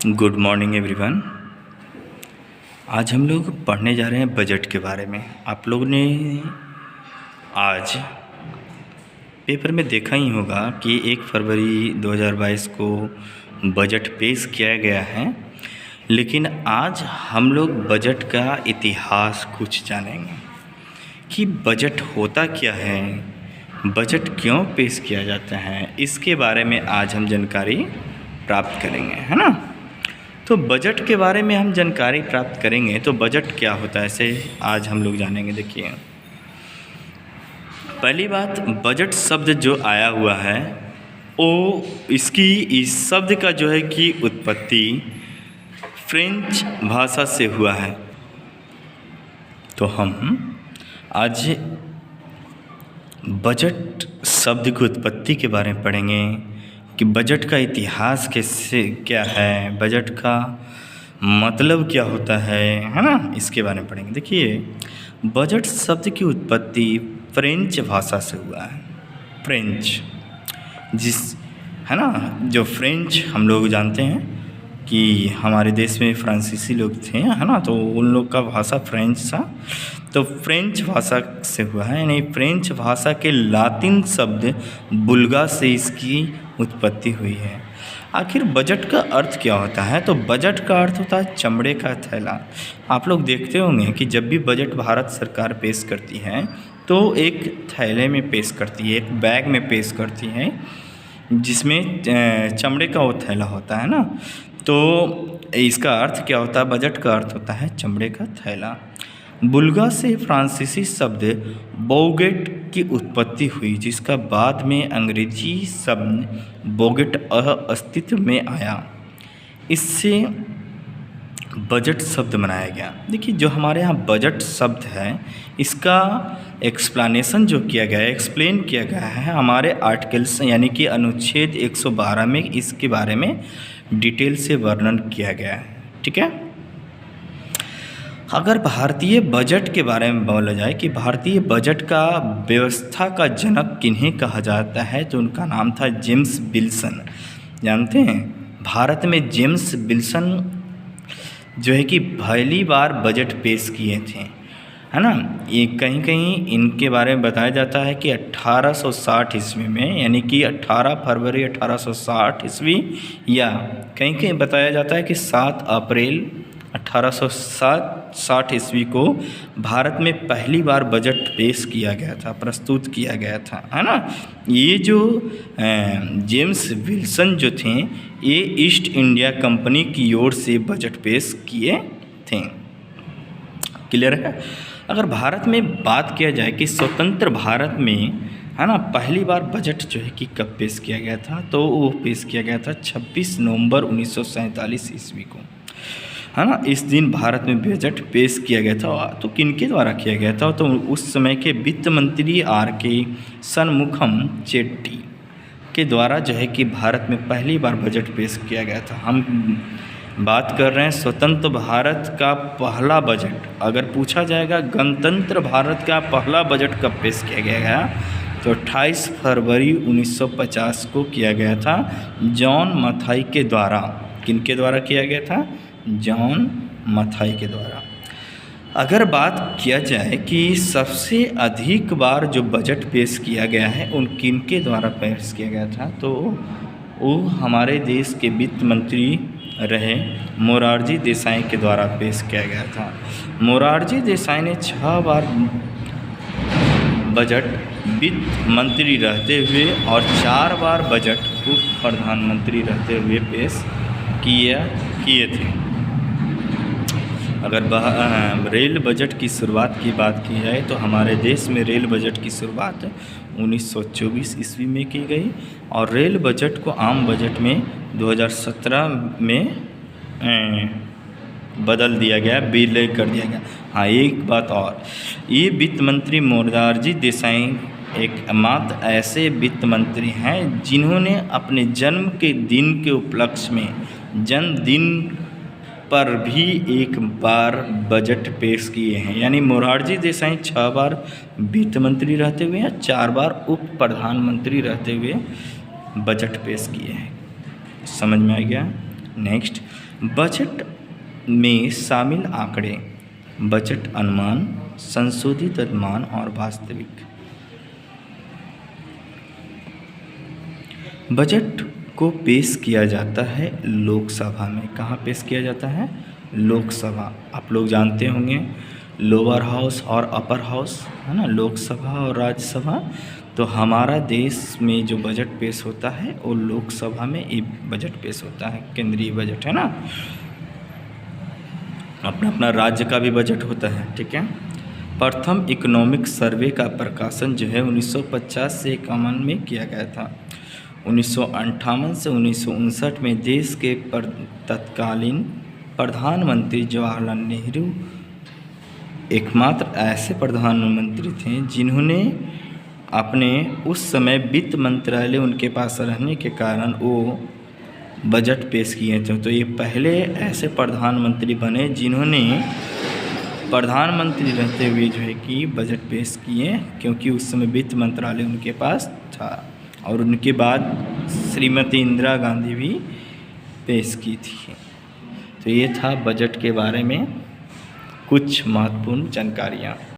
Good morning everyone. आज हम लोग पढ़ने जा रहे हैं बजट के बारे में। आप लोगों ने आज पेपर में देखा ही होगा कि 1 फरवरी 2022 को बजट पेश किया गया है, लेकिन आज हम लोग बजट का इतिहास कुछ जानेंगे कि बजट होता क्या है, बजट क्यों पेश किया जाता है, इसके बारे में आज हम जानकारी प्राप्त करेंगे, है ना। तो बजट के बारे में हम जानकारी प्राप्त करेंगे। तो बजट क्या होता है, ऐसे आज हम लोग जानेंगे। देखिए, पहली बात, बजट शब्द जो आया हुआ है वो इस शब्द का जो है कि उत्पत्ति फ्रेंच भाषा से हुआ है। तो हम आज बजट शब्द की उत्पत्ति के बारे में पढ़ेंगे कि बजट का इतिहास कैसे क्या है, बजट का मतलब क्या होता है ना, इसके बारे में पढ़ेंगे। देखिए, बजट शब्द की उत्पत्ति फ्रेंच भाषा से हुआ है। फ्रेंच है ना, जो फ्रेंच हम लोग जानते हैं कि हमारे देश में फ्रांसीसी लोग थे, है ना, तो उन लोग का भाषा फ्रेंच था। तो फ्रेंच भाषा से हुआ है, यानी फ्रेंच भाषा के लातिन शब्द बुल्गा से इसकी उत्पत्ति हुई है। आखिर बजट का अर्थ क्या होता है? तो बजट का अर्थ होता है चमड़े का थैला। आप लोग देखते होंगे कि जब भी बजट भारत सरकार पेश करती है तो एक थैले में पेश करती है, एक बैग में पेश करती है, जिसमें चमड़े का वो थैला होता है ना। तो इसका अर्थ क्या होता है? बजट का अर्थ होता है चमड़े का थैला। बुल्गा से फ्रांसीसी शब्द बोगेट की उत्पत्ति हुई, जिसका बाद में अंग्रेजी शब्द बोगेट अस्तित्व में आया। इससे बजट शब्द बनाया गया। देखिए, जो हमारे यहाँ बजट शब्द है, इसका एक्सप्लेनेशन जो किया गया है, एक्सप्लेन किया गया है हमारे आर्टिकल्स यानी कि अनुच्छेद 112 में इसके बारे में डिटेल से वर्णन किया गया है। ठीक है। अगर भारतीय बजट के बारे में बोला जाए कि भारतीय बजट का व्यवस्था का जनक किन्हें कहा जाता है, तो उनका नाम था जेम्स विल्सन। जानते हैं, भारत में जेम्स विल्सन जो है कि पहली बार बजट पेश किए थे, है ना। ये कहीं कहीं इनके बारे में बताया जाता है कि 1860 ईस्वी में, यानी कि 18 फरवरी 1860 ईस्वी, या कहीं कहीं बताया जाता है कि 7 अप्रैल 1860 ईस्वी को भारत में पहली बार बजट पेश किया गया था, प्रस्तुत किया गया था, है ना। ये जो जेम्स विल्सन जो थे, ये ईस्ट इंडिया कंपनी की ओर से बजट पेश किए थे। क्लियर है। अगर भारत में बात किया जाए कि स्वतंत्र भारत में, है ना, पहली बार बजट जो है कि कब पेश किया गया था, तो वो पेश किया गया था 26 नवंबर 1947 ईस्वी को, है ना। इस दिन भारत में बजट पेश किया गया था। तो किनके द्वारा किया गया था? तो उस समय के वित्त मंत्री R.K. शनमुखम चेट्टी के द्वारा जो है कि भारत में पहली बार बजट पेश किया गया था। हम बात कर रहे हैं स्वतंत्र भारत का पहला बजट। अगर पूछा जाएगा गणतंत्र भारत का पहला बजट कब पेश किया गया, तो 28 फरवरी 1950 को किया गया था, जॉन मथाई के द्वारा। किनके द्वारा किया गया था? जॉन मथाई के द्वारा। अगर बात किया जाए कि सबसे अधिक बार जो बजट पेश किया गया है उन किनके द्वारा पेश किया गया था, तो वो हमारे देश के वित्त मंत्री रहे मोरारजी देसाई के द्वारा पेश किया गया था। मोरारजी देसाई ने 6 बार बजट वित्त मंत्री रहते हुए और 4 बार बजट उप प्रधानमंत्री रहते हुए पेश किए थे। अगर रेल बजट की शुरुआत की बात की जाए तो हमारे देश में रेल बजट की शुरुआत 1924 ईस्वी में की गई, और रेल बजट को आम बजट में 2017 में बदल दिया गया, विलय कर दिया गया। हाँ, एक बात और, ये वित्त मंत्री मोरारजी देसाई एकमात्र ऐसे वित्त मंत्री हैं जिन्होंने अपने जन्म के दिन के उपलक्ष्य में जन्मदिन पर भी एक बार बजट पेश किए हैं। यानी मोरारजी देसाई 6 बार वित्त मंत्री रहते हुए या 4 बार उप प्रधानमंत्री रहते हुए बजट पेश किए हैं। समझ में आ गया? नेक्स्ट, बजट में शामिल आंकड़े, बजट अनुमान, संशोधित अनुमान और वास्तविक। बजट को पेश किया जाता है लोकसभा में। कहाँ पेश किया जाता है? लोकसभा। आप लोग जानते होंगे लोअर हाउस और अपर हाउस, है ना, लोकसभा और राज्यसभा। तो हमारा देश में जो बजट पेश होता है वो लोकसभा में ये बजट पेश होता है, केंद्रीय बजट, है ना। अपना अपना राज्य का भी बजट होता है, ठीक है। प्रथम इकोनॉमिक सर्वे का प्रकाशन जो है 1950 से 51 में किया गया था। 1958 से 1959 में देश के तत्कालीन प्रधानमंत्री जवाहरलाल नेहरू एकमात्र ऐसे प्रधानमंत्री थे जिन्होंने अपने उस समय वित्त मंत्रालय उनके पास रहने के कारण वो बजट पेश किए थे। तो ये पहले ऐसे प्रधानमंत्री बने जिन्होंने प्रधानमंत्री रहते हुए जो है कि बजट पेश किए, क्योंकि उस समय वित्त मंत्रालय उनके पास था। और उनके बाद श्रीमती इंदिरा गांधी भी पेश की थी। तो ये था बजट के बारे में कुछ महत्वपूर्ण जानकारियाँ।